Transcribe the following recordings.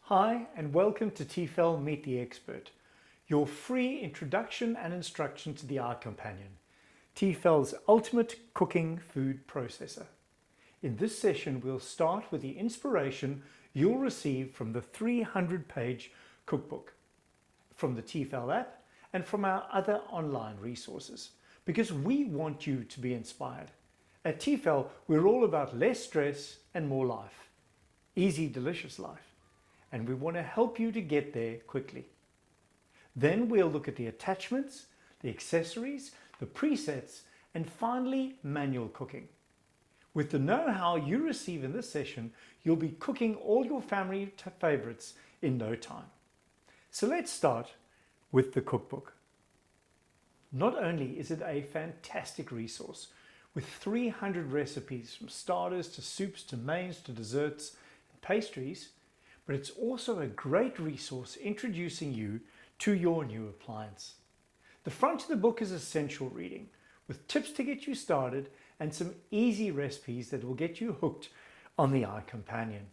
Hi and welcome to Tefal Meet the Expert, your free introduction and instruction to the eye companion, Tefal's ultimate cooking food processor. In this session we'll start with the inspiration you'll receive from the 300-page cookbook, from the Tefal app and from our other online resources, because we want you to be inspired. At Tefal we're all about less stress and more life, easy delicious life. And we want to help you to get there quickly. Then we'll look at the attachments, the accessories, the presets, and finally manual cooking. With the know-how you receive in this session, you'll be cooking all your family favorites in no time. So let's start with the cookbook. Not only is it a fantastic resource with 300 recipes from starters to soups to mains to desserts and pastries, but it's also a great resource introducing you to your new appliance. The front of the book is essential reading, with tips to get you started and some easy recipes that will get you hooked on the eye companion.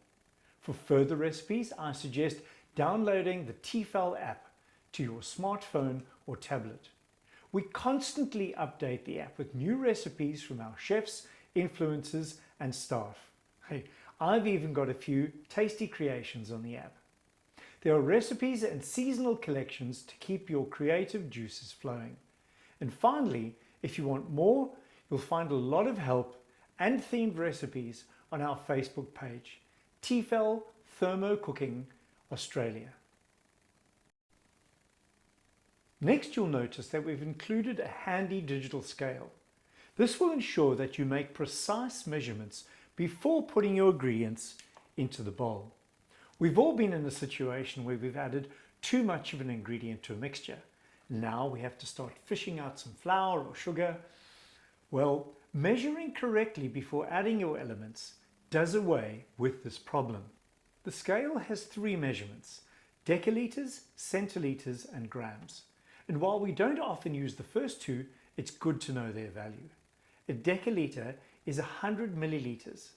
For further recipes, I suggest downloading the Tefal app to your smartphone or tablet. We constantly update the app with new recipes from our chefs, influencers, and staff. Hey, I've even got a few tasty creations on the app. There are recipes and seasonal collections to keep your creative juices flowing. And finally, if you want more, you'll find a lot of help and themed recipes on our Facebook page, Tefal Thermo Cooking Australia. Next, you'll notice that we've included a handy digital scale. This will ensure that you make precise measurements before putting your ingredients into the bowl. We've all been in a situation where we've added too much of an ingredient to a mixture. Now we have to start fishing out some flour or sugar. Well, measuring correctly before adding your elements does away with this problem. The scale has 3 measurements: deciliters, centiliters, and grams. And while we don't often use the first 2, it's good to know their value. A deciliter is 100 milliliters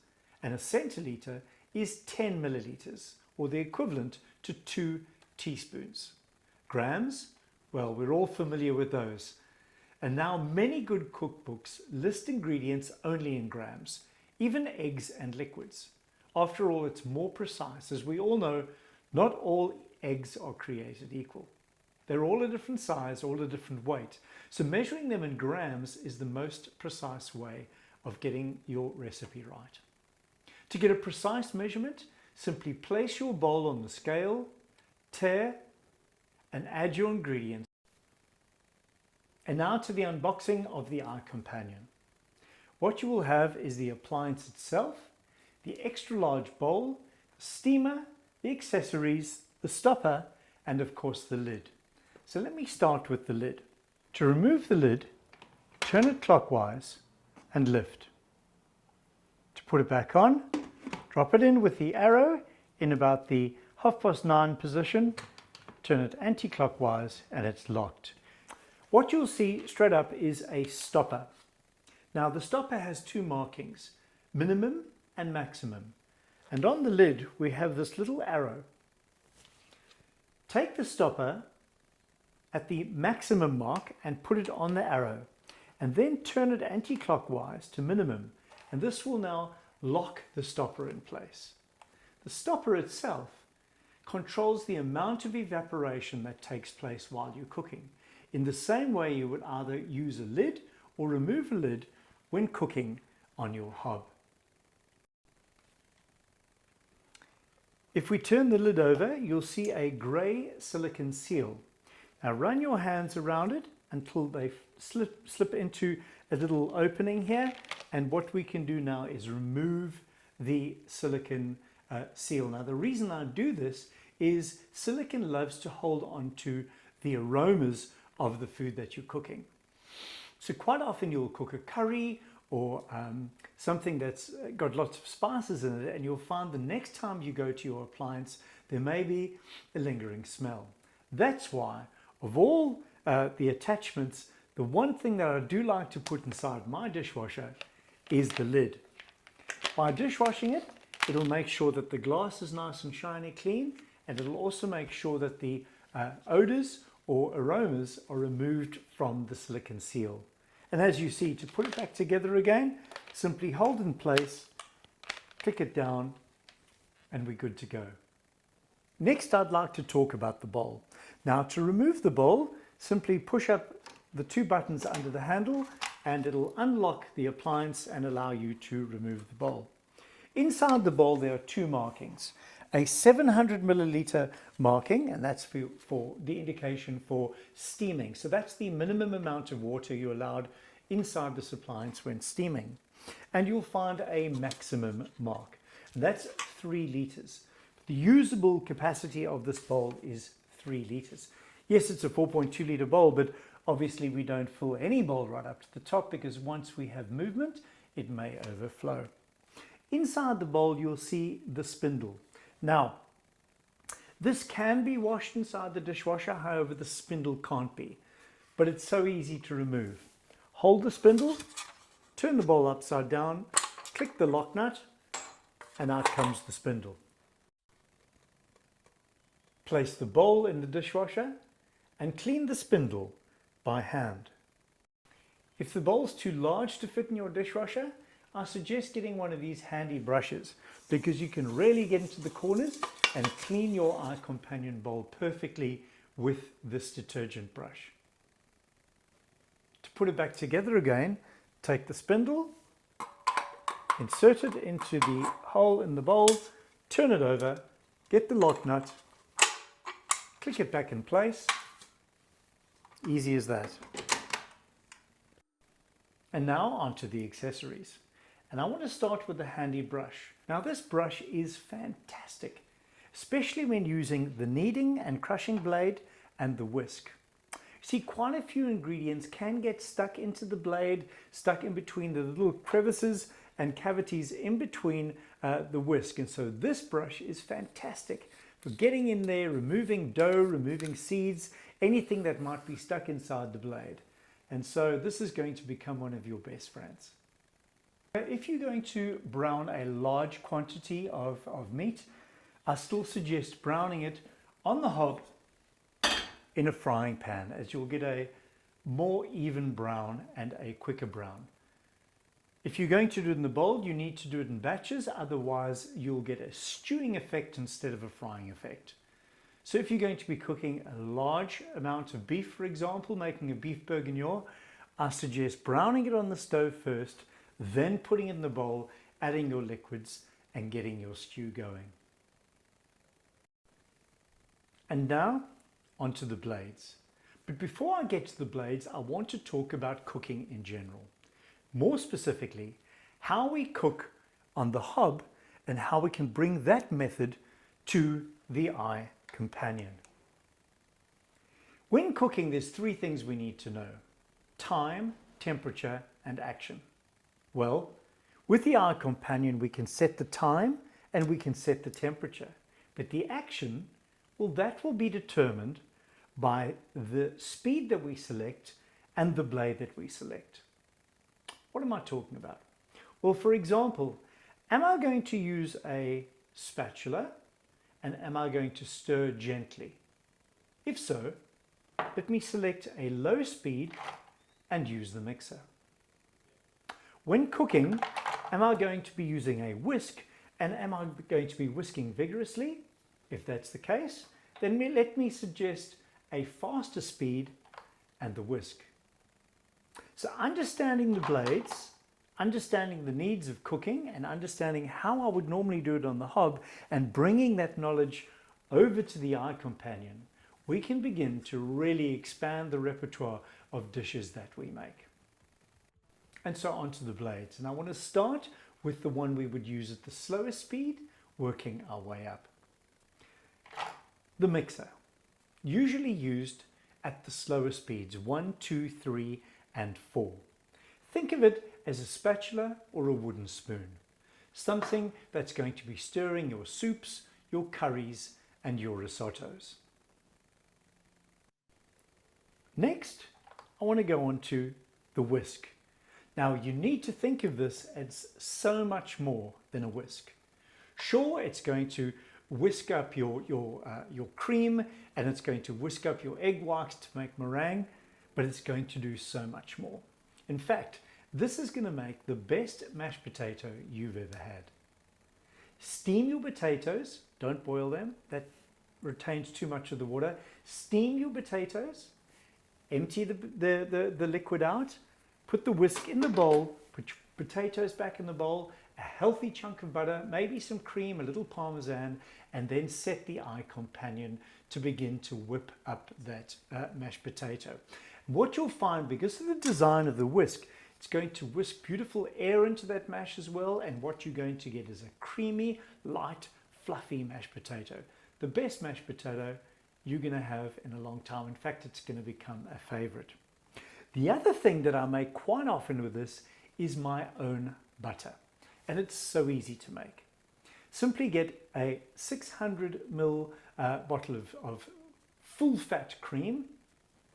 and a centiliter is 10 milliliters, or the equivalent to 2 teaspoons. Grams, well, we're all familiar with those. And now many good cookbooks list ingredients only in grams, even eggs and liquids. After all, it's more precise. As we all know, not all eggs are created equal. They're all a different size, all a different weight. So measuring them in grams is the most precise way of getting your recipe right. To get a precise measurement, simply place your bowl on the scale, tare, and add your ingredients. And now to the unboxing of the eye companion. What you will have is the appliance itself, the extra large bowl, the steamer, the accessories, the stopper, and of course the lid. So let me start with the lid. To remove the lid, turn it clockwise and lift. To put it back on, drop it in with the arrow in about the 9:30 position, turn it anti-clockwise and it's locked. What you'll see straight up is a stopper. Now the stopper has 2 markings, minimum and maximum. And on the lid we have this little arrow. Take the stopper at the maximum mark and put it on the arrow, and then turn it anti-clockwise to minimum, and this will now lock the stopper in place. The stopper itself controls the amount of evaporation that takes place while you're cooking, in the same way you would either use a lid or remove a lid when cooking on your hob. If we turn the lid over, you'll see a grey silicone seal. Now run your hands around it until they slip into a little opening here, and what we can do now is remove the silicone seal. Now the reason I do this is silicone loves to hold on to the aromas of the food that you're cooking. So quite often you'll cook a curry or something that's got lots of spices in it, and you'll find the next time you go to your appliance there may be a lingering smell. That's why of all the attachments, the one thing that I do like to put inside my dishwasher is the lid. By dishwashing it, it'll make sure that the glass is nice and shiny clean, and it'll also make sure that the odors or aromas are removed from the silicone seal. And as you see, to put it back together again, simply hold in place, click it down, and we're good to go. Next, I'd like to talk about the bowl. Now, to remove the bowl, simply push up the two buttons under the handle and it'll unlock the appliance and allow you to remove the bowl. Inside the bowl, there are two markings. A 700 milliliter marking, and that's for the indication for steaming. So that's the minimum amount of water you're allowed inside this appliance when steaming. And you'll find a maximum mark. And that's 3 liters. The usable capacity of this bowl is 3 liters. Yes, it's a 4.2 liter bowl, but obviously we don't fill any bowl right up to the top because once we have movement, it may overflow. Inside the bowl, you'll see the spindle. Now, this can be washed inside the dishwasher, however, the spindle can't be. But it's so easy to remove. Hold the spindle, turn the bowl upside down, click the lock nut, and out comes the spindle. Place the bowl in the dishwasher and clean the spindle by hand. If the bowl's too large to fit in your dishwasher, I suggest getting one of these handy brushes because you can really get into the corners and clean your eye companion bowl perfectly with this detergent brush. To put it back together again, take the spindle, insert it into the hole in the bowl, turn it over, get the lock nut, click it back in place. Easy as that. And now onto the accessories. And I want to start with the handy brush. Now this brush is fantastic, especially when using the kneading and crushing blade and the whisk. See, quite a few ingredients can get stuck into the blade, stuck in between the little crevices and cavities in between the whisk. And so this brush is fantastic for getting in there, removing dough, removing seeds, anything that might be stuck inside the blade. And so this is going to become one of your best friends. If you're going to brown a large quantity of meat, I still suggest browning it on the hob in a frying pan, as you'll get a more even brown and a quicker brown. If you're going to do it in the bowl, you need to do it in batches, otherwise you'll get a stewing effect instead of a frying effect. So if you're going to be cooking a large amount of beef, for example, making a beef bourguignon, I suggest browning it on the stove first, then putting it in the bowl, adding your liquids and getting your stew going. And now onto the blades. But before I get to the blades, I want to talk about cooking in general. More specifically, how we cook on the hob and how we can bring that method to the eye companion. When cooking, there's 3 things we need to know: time, temperature, and action. Well, with the eye companion, we can set the time and we can set the temperature. But the action, well, that will be determined by the speed that we select and the blade that we select. What am I talking about? Well, for example, am I going to use a spatula and am I going to stir gently? If so, let me select a low speed and use the mixer. When cooking, am I going to be using a whisk and am I going to be whisking vigorously? If that's the case, then let me suggest a faster speed and the whisk. So understanding the blades, understanding the needs of cooking and understanding how I would normally do it on the hob and bringing that knowledge over to the eye companion, we can begin to really expand the repertoire of dishes that we make. And so onto the blades. And I want to start with the one we would use at the slowest speed, working our way up. The mixer, usually used at the slower speeds, 1, 2, 3, and 4. Think of it as a spatula or a wooden spoon, something that's going to be stirring your soups, your curries, and your risottos. Next, I want to go on to the whisk. Now you need to think of this as so much more than a whisk. Sure, it's going to whisk up your cream, and it's going to whisk up your egg whites to make meringue, but it's going to do so much more. In fact, this is going to make the best mashed potato you've ever had. Steam your potatoes, don't boil them, that retains too much of the water. Steam your potatoes, empty the liquid out, put the whisk in the bowl, put your potatoes back in the bowl, a healthy chunk of butter, maybe some cream, a little parmesan, and then set the eye companion to begin to whip up that mashed potato. What you'll find, because of the design of the whisk, it's going to whisk beautiful air into that mash as well, and what you're going to get is a creamy, light, fluffy mashed potato. The best mashed potato you're going to have in a long time. In fact, it's going to become a favorite. The other thing that I make quite often with this is my own butter, and it's so easy to make. Simply get a 600 ml bottle of full fat cream,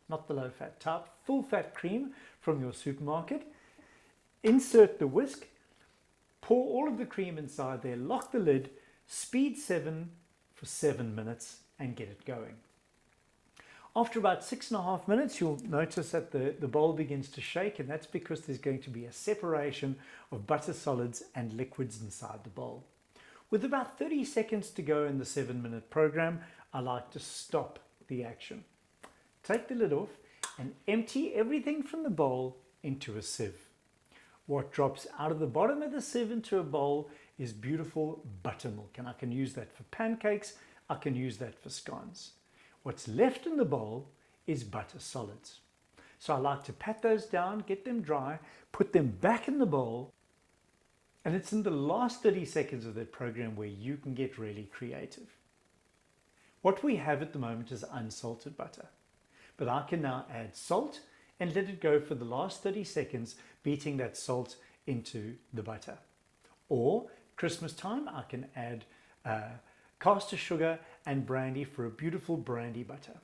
not the low fat type, full fat cream from your supermarket. Insert the whisk, pour all of the cream inside there, lock the lid, speed 7 for 7 minutes, and get it going. After about 6.5 minutes, you'll notice that the bowl begins to shake, and that's because there's going to be a separation of butter solids and liquids inside the bowl. With about 30 seconds to go in the 7-minute program, I like to stop the action. Take the lid off and empty everything from the bowl into a sieve. What drops out of the bottom of the sieve into a bowl is beautiful buttermilk, and I can use that for pancakes, I can use that for scones. What's left in the bowl is butter solids. So I like to pat those down, get them dry, put them back in the bowl, and it's in the last 30 seconds of that program where you can get really creative. What we have at the moment is unsalted butter, but I can now add salt and let it go for the last 30 seconds, beating that salt into the butter. Or Christmas time, I can add caster sugar and brandy for a beautiful brandy butter.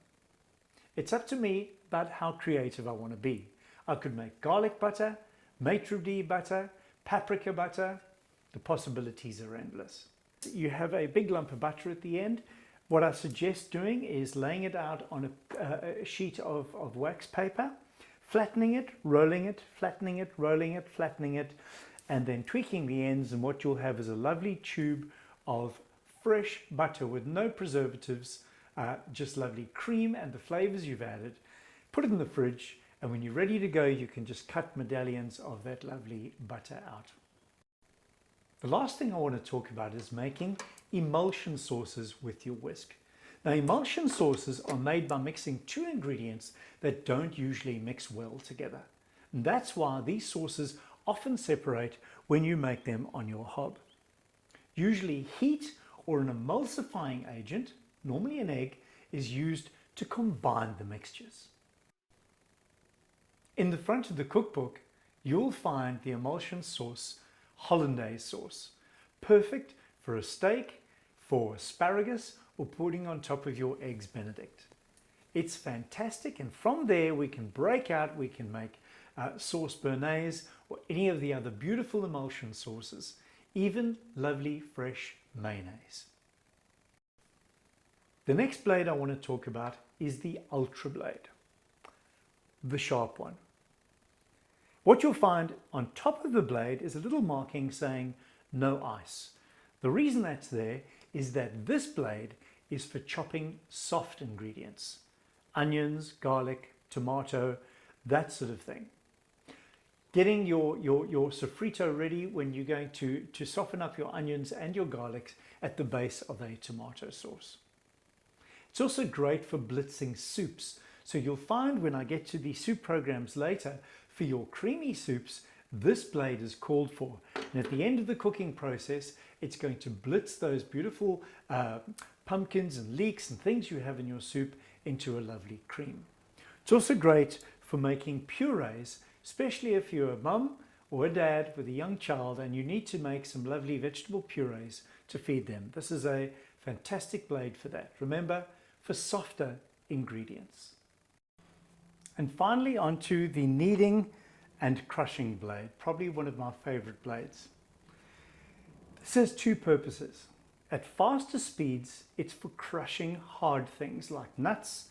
It's up to me about how creative I want to be. I could make garlic butter, maitre d' butter, paprika butter. The possibilities are endless. You have a big lump of butter at the end. What I suggest doing is laying it out on a sheet of wax paper, flattening it, rolling it, flattening it, rolling it, flattening it, and then tweaking the ends, and what you'll have is a lovely tube of fresh butter with no preservatives, just lovely cream and the flavors you've added. Put it in the fridge, and when you're ready to go, you can just cut medallions of that lovely butter out. The last thing I want to talk about is making emulsion sauces with your whisk. Now, emulsion sauces are made by mixing two ingredients that don't usually mix well together. And that's why these sauces often separate when you make them on your hob. Usually heat or an emulsifying agent, normally an egg, is used to combine the mixtures. In the front of the cookbook, you'll find the emulsion sauce hollandaise sauce, perfect for a steak, for asparagus, or putting on top of your eggs benedict. It's fantastic, and from there we can break out, we can make sauce béarnaise or any of the other beautiful emulsion sauces, even lovely fresh mayonnaise. The next blade I want to talk about is the ultra blade, the sharp one. What you'll find on top of the blade is a little marking saying no ice. The reason that's there is that this blade is for chopping soft ingredients, onions, garlic, tomato, that sort of thing. Getting your sofrito ready when you're going to soften up your onions and your garlics at the base of a tomato sauce. It's also great for blitzing soups. So you'll find when I get to the soup programs later, for your creamy soups, this blade is called for. And at the end of the cooking process, it's going to blitz those beautiful pumpkins and leeks and things you have in your soup into a lovely cream. It's also great for making purees, especially if you're a mum or a dad with a young child and you need to make some lovely vegetable purees to feed them. This is a fantastic blade for that. Remember, for softer ingredients. And finally, onto the kneading and crushing blade, probably one of my favorite blades. This has two purposes. At faster speeds, it's for crushing hard things like nuts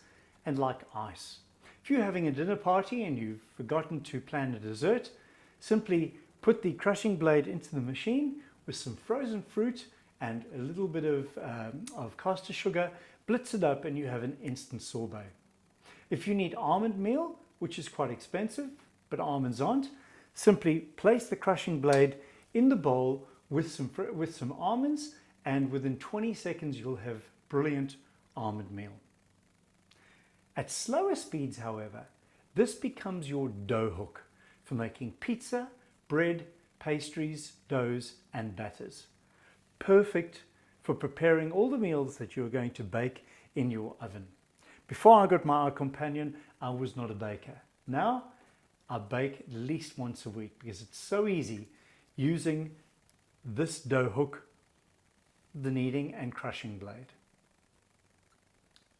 and like ice. If you're having a dinner party and you've forgotten to plan a dessert, simply put the crushing blade into the machine with some frozen fruit and a little bit of caster sugar, blitz it up and you have an instant sorbet. If you need almond meal, which is quite expensive, but almonds aren't, simply place the crushing blade in the bowl with some almonds, and within 20 seconds you'll have brilliant almond meal. At slower speeds, however, this becomes your dough hook for making pizza, bread, pastries, doughs and batters. Perfect for preparing all the meals that you're going to bake in your oven. Before I got my companion, I was not a baker. Now I bake at least once a week because it's so easy using this dough hook, the kneading and crushing blade.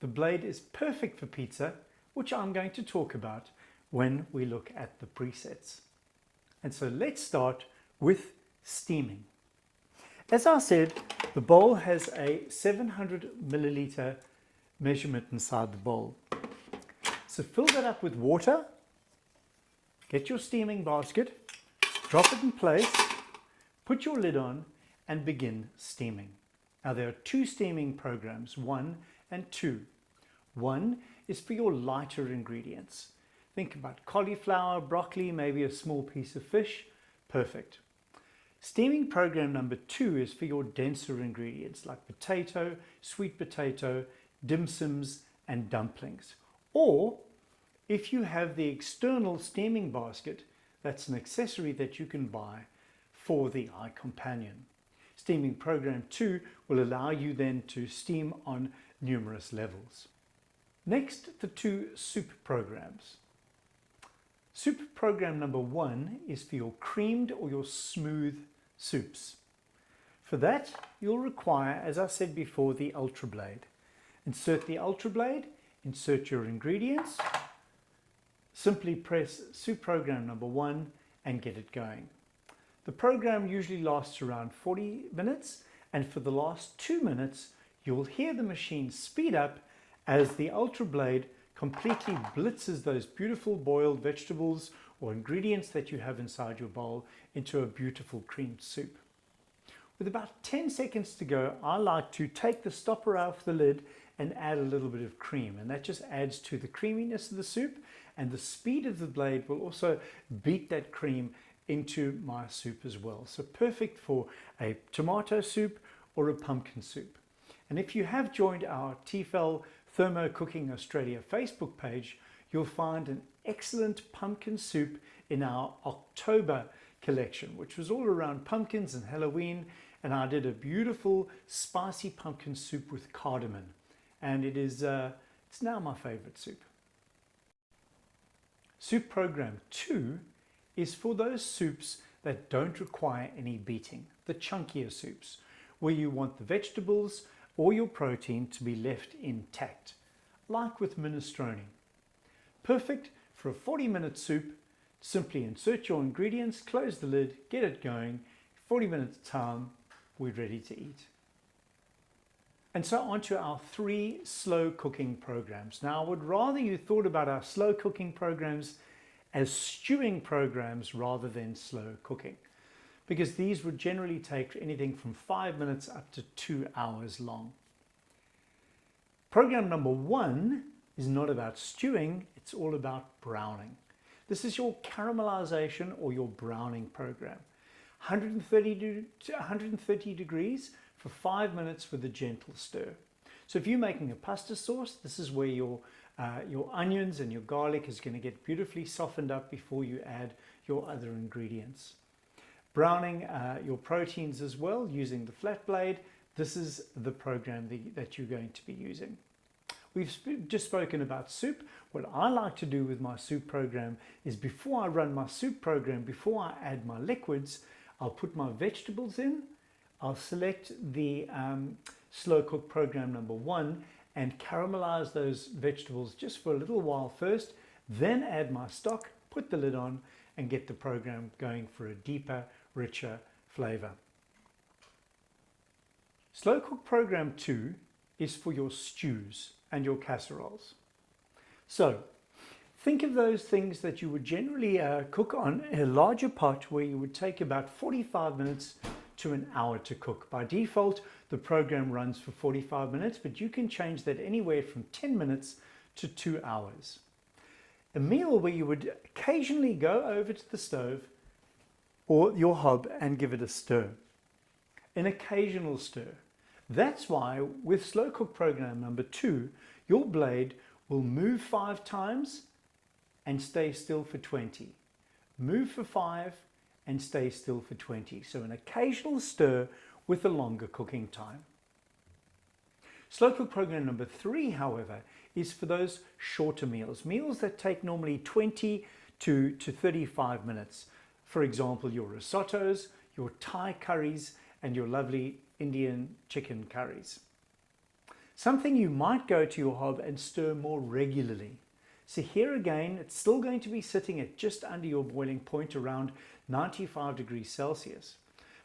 The blade is perfect for pizza, which I'm going to talk about when we look at the presets. And so let's start with steaming. As I said, the bowl has a 700 milliliter measurement inside the bowl. So fill that up with water, get your steaming basket, drop it in place, put your lid on and begin steaming. Now there are two steaming programs, 1 and 2. 1 is for your lighter ingredients. Think about cauliflower, broccoli, maybe a small piece of fish. Perfect. Steaming program number 2 is for your denser ingredients like potato, sweet potato, dim sums and dumplings. Or if you have the external steaming basket, that's an accessory that you can buy for the iCompanion. Steaming program 2 will allow you then to steam on numerous levels. Next, the 2 soup programs. Soup program number 1 is for your creamed or your smooth soups. For that, you'll require, as I said before, the Ultra Blade. Insert the Ultra Blade, insert your ingredients, simply press soup program number 1 and get it going. The program usually lasts around 40 minutes, and for the last 2 minutes, you'll hear the machine speed up as the Ultra Blade completely blitzes those beautiful boiled vegetables or ingredients that you have inside your bowl into a beautiful creamed soup. With about 10 seconds to go, I like to take the stopper off the lid and add a little bit of cream, and that just adds to the creaminess of the soup, and the speed of the blade will also beat that cream into my soup as well. So perfect for a tomato soup or a pumpkin soup. And if you have joined our Tefal Thermo Cooking Australia Facebook page, you'll find an excellent pumpkin soup in our October collection, which was all around pumpkins and Halloween, and I did a beautiful spicy pumpkin soup with cardamom, and it's now my favorite soup. Soup program 2 is for those soups that don't require any beating, the chunkier soups, where you want the vegetables or your protein to be left intact, like with minestrone. Perfect for a 40-minute soup. Simply insert your ingredients, close the lid, get it going. 40 minutes time, we're ready to eat. And so on to our 3 slow cooking programs. Now I would rather you thought about our slow cooking programs as stewing programs rather than slow cooking, because these would generally take anything from 5 minutes up to 2 hours long. Program number 1 is not about stewing, it's all about browning. This is your caramelization or your browning program. 130 degrees for 5 minutes with a gentle stir. So if you're making a pasta sauce, this is where your onions and your garlic is going to get beautifully softened up before you add your other ingredients. Browning your proteins as well using the flat blade. This is the program that you're going to be using. We've just spoken about soup. What I like to do with my soup program is before I run my soup program, before I add my liquids, I'll put my vegetables in. I'll select the slow cook program number 1 and caramelize those vegetables just for a little while first, then add my stock, put the lid on, and get the program going for a deeper, richer flavor. Slow cook program 2 is for your stews and your casseroles. So think of those things that you would generally cook on a larger pot where you would take about 45 minutes to an hour to cook. By default, the program runs for 45 minutes, but you can change that anywhere from 10 minutes to 2 hours. A meal where you would occasionally go over to the stove or your hob and give it a stir. An occasional stir. That's why with slow cook program number 2, your blade will move 5 times and stay still for 20. Move for 5 and stay still for 20. So an occasional stir with a longer cooking time. Slow cook program number 3, however, is for those shorter meals. Meals that take normally 20 to 35 minutes. For example, your risottos, your Thai curries, and your lovely Indian chicken curries. Something you might go to your hob and stir more regularly. So here again, it's still going to be sitting at just under your boiling point, around 95 degrees Celsius.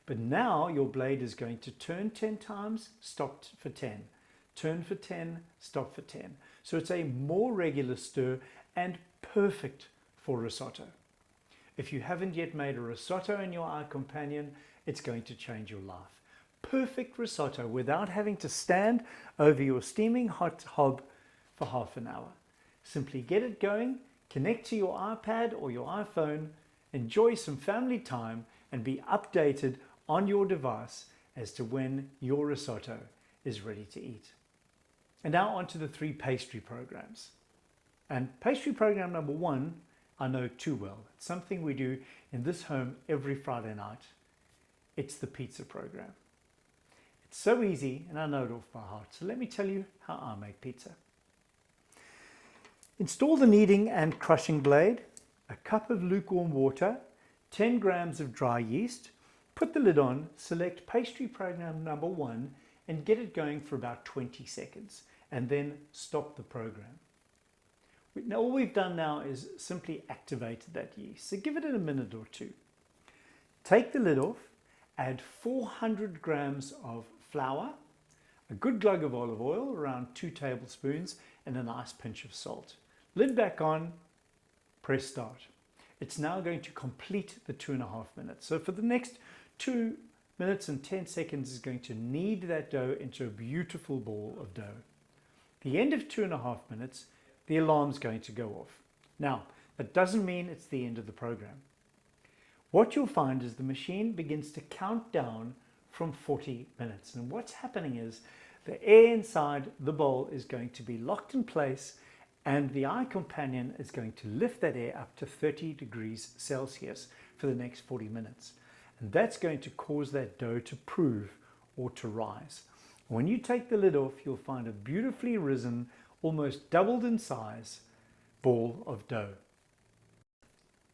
But now your blade is going to turn 10 times, stop for 10. Turn for 10, stop for 10. So it's a more regular stir and perfect for risotto. If you haven't yet made a risotto in your eye companion, it's going to change your life. Perfect risotto without having to stand over your steaming hot hob for half an hour. Simply get it going, connect to your iPad or your iPhone, enjoy some family time, and be updated on your device as to when your risotto is ready to eat. And now on to the 3 pastry programs. And pastry program number 1, I know too well. It's something we do in this home every Friday night. It's the pizza program. It's so easy and I know it off by heart. So let me tell you how I make pizza. Install the kneading and crushing blade, a cup of lukewarm water, 10 grams of dry yeast. Put the lid on, select pastry program number 1 and get it going for about 20 seconds and then stop the program. Now all we've done now is simply activated that yeast. So give it a minute or 2. Take the lid off, add 400 grams of flour, a good glug of olive oil, around 2 tablespoons, and a nice pinch of salt. Lid back on, press start. It's now going to complete the 2.5 minutes. So for the next 2 minutes and 10 seconds is going to knead that dough into a beautiful ball of dough. At the end of 2.5 minutes, the alarm's going to go off. Now, that doesn't mean it's the end of the program. What you'll find is the machine begins to count down from 40 minutes. And what's happening is the air inside the bowl is going to be locked in place and the eye companion is going to lift that air up to 30 degrees Celsius for the next 40 minutes. And that's going to cause that dough to prove or to rise. When you take the lid off, you'll find a beautifully risen, almost doubled in size ball of dough.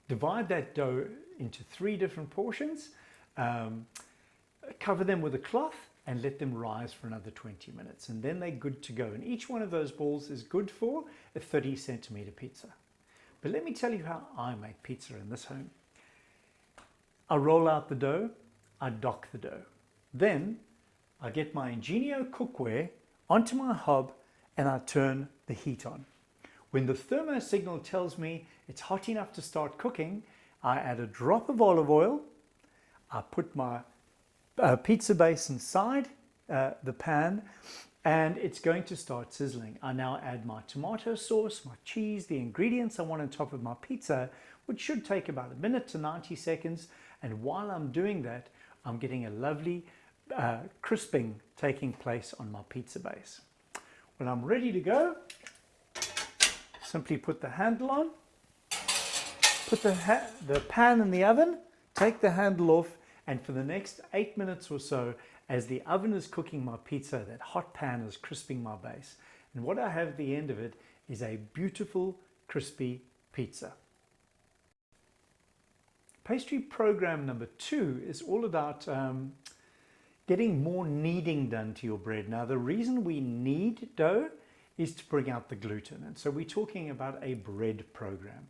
Divide that dough into 3 different portions, cover them with a cloth and let them rise for another 20 minutes and then they're good to go. And each one of those balls is good for a 30 centimeter pizza. But let me tell you how I make pizza in this home. I roll out the dough, I dock the dough. Then I get my Ingenio cookware onto my hob and I turn the heat on. When the thermo signal tells me it's hot enough to start cooking, I add a drop of olive oil, I put my pizza base inside the pan and it's going to start sizzling. I now add my tomato sauce, my cheese, the ingredients I want on top of my pizza, which should take about 1 minute to 90 seconds. And while I'm doing that, I'm getting a lovely crisping taking place on my pizza base. When I'm ready to go, simply put the handle on, put the pan in the oven, take the handle off, and for the next 8 minutes or so, as the oven is cooking my pizza, that hot pan is crisping my base. And what I have at the end of it is a beautiful, crispy pizza. Pastry program number 2 is all about getting more kneading done to your bread. Now, the reason we knead dough is to bring out the gluten. And so we're talking about a bread program.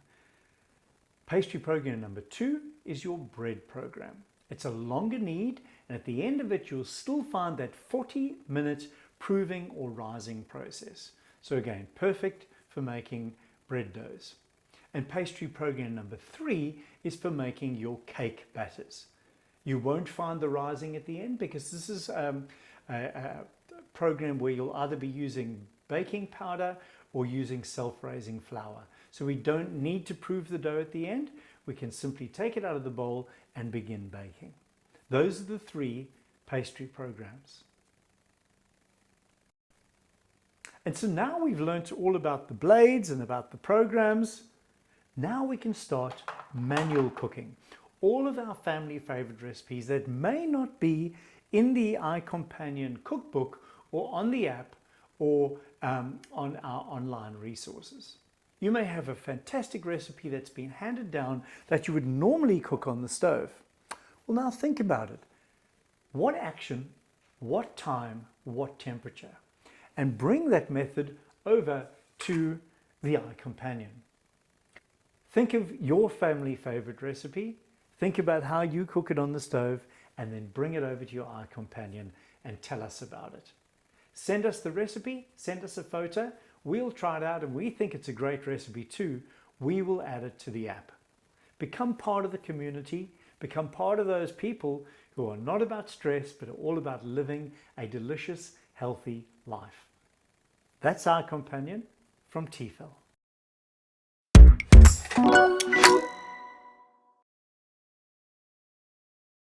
Pastry program number 2 is your bread program. It's a longer knead, and at the end of it, you'll still find that 40-minute proving or rising process. So again, perfect for making bread doughs. And pastry program number 3 is for making your cake batters. You won't find the rising at the end because this is a program where you'll either be using baking powder or using self-raising flour. So we don't need to prove the dough at the end. We can simply take it out of the bowl and begin baking. Those are the 3 pastry programs. And so now we've learned all about the blades and about the programs. Now we can start manual cooking. All of our family favorite recipes that may not be in the iCompanion cookbook or on the app or on our online resources. You may have a fantastic recipe that's been handed down that you would normally cook on the stove. Well, now think about it. What action, what time, what temperature? And bring that method over to the iCompanion. Think of your family favorite recipe, think about how you cook it on the stove, and then bring it over to your iCompanion and tell us about it. Send us the recipe, send us a photo, we'll try it out, and we think it's a great recipe too. We will add it to the app. Become part of the community, become part of those people who are not about stress, but are all about living a delicious, healthy life. That's iCompanion from Tefal.